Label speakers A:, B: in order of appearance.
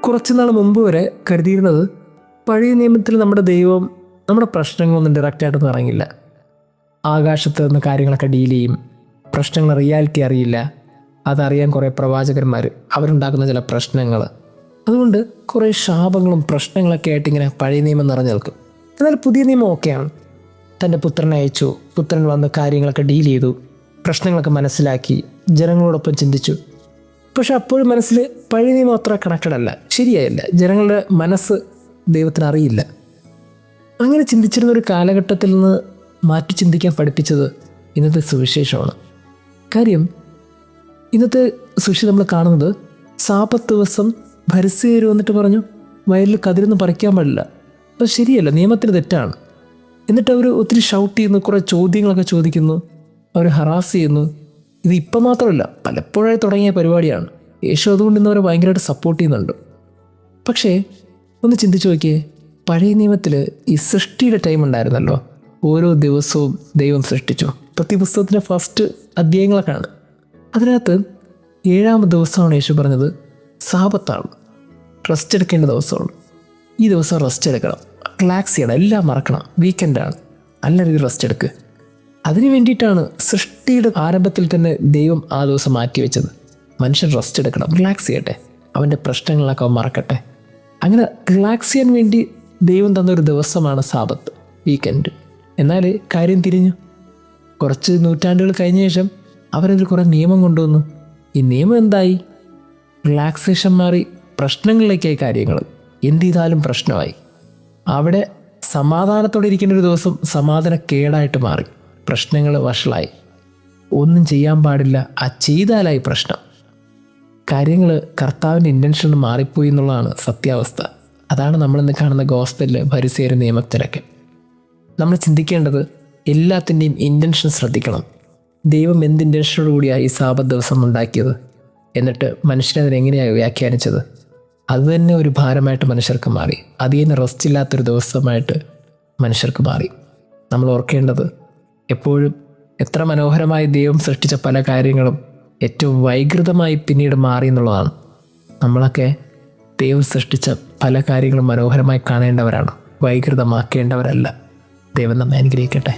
A: കുറച്ച് നാൾ മുമ്പ് വരെ കരുതിയിരുന്നത് പഴയ നിയമത്തിൽ നമ്മുടെ ദൈവം നമ്മുടെ പ്രശ്നങ്ങളൊന്നും ഡയറക്റ്റായിട്ടൊന്നും ഇറങ്ങില്ല. ആകാശത്ത് നിന്ന് കാര്യങ്ങളൊക്കെ ഡീൽ ചെയ്യും. പ്രശ്നങ്ങൾ റിയാലിറ്റി അറിയില്ല. അതറിയാൻ കുറേ പ്രവാചകന്മാർ, അവരുണ്ടാക്കുന്ന ചില പ്രശ്നങ്ങൾ. അതുകൊണ്ട് കുറേ ശാപങ്ങളും പ്രശ്നങ്ങളൊക്കെ ആയിട്ട് ഇങ്ങനെ പഴയ നിയമം നിറഞ്ഞു നിൽക്കും. എന്നാൽ പുതിയ നിയമം ഓക്കെയാണ്. തൻ്റെ പുത്രനെ അയച്ചു, പുത്രൻ വന്ന് കാര്യങ്ങളൊക്കെ ഡീൽ ചെയ്തു, പ്രശ്നങ്ങളൊക്കെ മനസ്സിലാക്കി, ജനങ്ങളോടൊപ്പം ചിന്തിച്ചു. പക്ഷെ അപ്പോഴും മനസ്സിൽ പഴയ നിയമം അത്ര കണക്റ്റഡ് അല്ല, ശരിയായില്ല. ജനങ്ങളുടെ മനസ്സ് ദൈവത്തിന് അറിയില്ല. അങ്ങനെ ചിന്തിച്ചിരുന്ന ഒരു കാലഘട്ടത്തിൽ നിന്ന് മാറ്റി ചിന്തിക്കാൻ പഠിപ്പിച്ചത് ഇന്നത്തെ സുവിശേഷമാണ്. കാര്യം ഇന്നത്തെ സുവിശേഷം നമ്മൾ കാണുന്നത് സാബത്ത് ദിവസം ഫരിസേയർ വന്നിട്ട് പറഞ്ഞു വയലിൽ കതിരൊന്നും പറിക്കാൻ പാടില്ല. അത് ശരിയല്ല, നിയമത്തിന് തെറ്റാണ്. എന്നിട്ട് അവർ ഒത്തിരി ഷൗട്ട് ചെയ്യുന്നു, കുറേ ചോദ്യങ്ങളൊക്കെ ചോദിക്കുന്നു, അവർ ഹറാസ് ചെയ്യുന്നു. ഇത് ഇപ്പം മാത്രമല്ല, പലപ്പോഴായി തുടങ്ങിയ പരിപാടിയാണ്. യേശു അതുകൊണ്ട് ഇന്ന് അവരെ ഭയങ്കരമായിട്ട് സപ്പോർട്ട് ചെയ്യുന്നുണ്ട്. പക്ഷേ ഒന്ന് ചിന്തിച്ച് നോക്കിയേ, പഴയ നിയമത്തിൽ ഈ സൃഷ്ടിയുടെ ടൈം ഉണ്ടായിരുന്നല്ലോ. ഓരോ ദിവസവും ദൈവം സൃഷ്ടിച്ചു. പ്രതിപുസ്തകത്തിൻ്റെ ഫസ്റ്റ് അധ്യായങ്ങളൊക്കെയാണ്. അതിനകത്ത് 7-ാമത്തെ ദിവസമാണ് യേശു പറഞ്ഞത് സാബത്താണ്, റെസ്റ്റ് എടുക്കേണ്ട ദിവസമാണ്. ഈ ദിവസം റെസ്റ്റ് എടുക്കണം, റിലാക്സ് ചെയ്യണം, എല്ലാം മറക്കണം, വീക്കെൻഡാണ്, നല്ല രീതിയിൽ റെസ്റ്റ് എടുക്കുക. അതിന് വേണ്ടിയിട്ടാണ് സൃഷ്ടിയുടെ ആരംഭത്തിൽ തന്നെ ദൈവം ആ ദിവസം മാറ്റിവെച്ചത്. മനുഷ്യൻ റെസ്റ്റ് എടുക്കണം, റിലാക്സ് ചെയ്യട്ടെ, അവൻ്റെ പ്രശ്നങ്ങളൊക്കെ അവൻ മറക്കട്ടെ. അങ്ങനെ റിലാക്സ് ചെയ്യാൻ വേണ്ടി ദൈവം തന്നൊരു ദിവസമാണ് സാബത്ത്, വീക്കെൻഡ്. എന്നാൽ കാര്യം തിരിഞ്ഞു. കുറച്ച് നൂറ്റാണ്ടുകൾ കഴിഞ്ഞ ശേഷം അവരതിൽ കുറേ നിയമം കൊണ്ടുവന്നു. ഈ നിയമം എന്തായി? റിലാക്സേഷൻ മാറി പ്രശ്നങ്ങളിലേക്കായി കാര്യങ്ങൾ. എന്ത് ചെയ്താലും പ്രശ്നമായി. അവിടെ സമാധാനത്തോടെ ഇരിക്കേണ്ട ഒരു ദിവസം സമാധാനക്കേടായിട്ട് മാറി. പ്രശ്നങ്ങൾ വഷളായി. ഒന്നും ചെയ്യാൻ പാടില്ല, ആ ചെയ്താലായി പ്രശ്നം. കാര്യങ്ങൾ കർത്താവിൻ്റെ ഇൻറ്റൻഷൻ മാറിപ്പോയി എന്നുള്ളതാണ് സത്യാവസ്ഥ. അതാണ് നമ്മളിന്ന് കാണുന്ന ഗോസ്പലിൽ ഫരിസേയർ നിയമത്തിലൊക്കെ. നമ്മൾ ചിന്തിക്കേണ്ടത് എല്ലാത്തിൻ്റെയും ഇൻറ്റൻഷൻ ശ്രദ്ധിക്കണം. ദൈവം എന്ത് ഇൻറ്റൻഷനോട് കൂടിയാണ് ഈ സാബത്ത് ദിവസം ഉണ്ടാക്കിയത്, എന്നിട്ട് മനുഷ്യനതിനെങ്ങനെയാണ് വ്യാഖ്യാനിച്ചത്? അതുതന്നെ ഒരു ഭാരമായിട്ട് മനുഷ്യർക്ക് മാറി. അതിൽ നിന്ന് റെസ്റ്റ് ഇല്ലാത്തൊരു ദിവസമായിട്ട് മനുഷ്യർക്ക് മാറി. നമ്മൾ ഓർക്കേണ്ടത് എപ്പോഴും എത്ര മനോഹരമായി ദൈവം സൃഷ്ടിച്ച പല കാര്യങ്ങളും ഏറ്റവും വൈകൃതമായി പിന്നീട് മാറി എന്നുള്ളതാണ്. നമ്മളൊക്കെ ദൈവം സൃഷ്ടിച്ച പല കാര്യങ്ങളും മനോഹരമായി കാണേണ്ടവരാണ്, വൈകൃതമാക്കേണ്ടവരല്ല. ദൈവം നമ്മെ അനുഗ്രഹിക്കട്ടെ.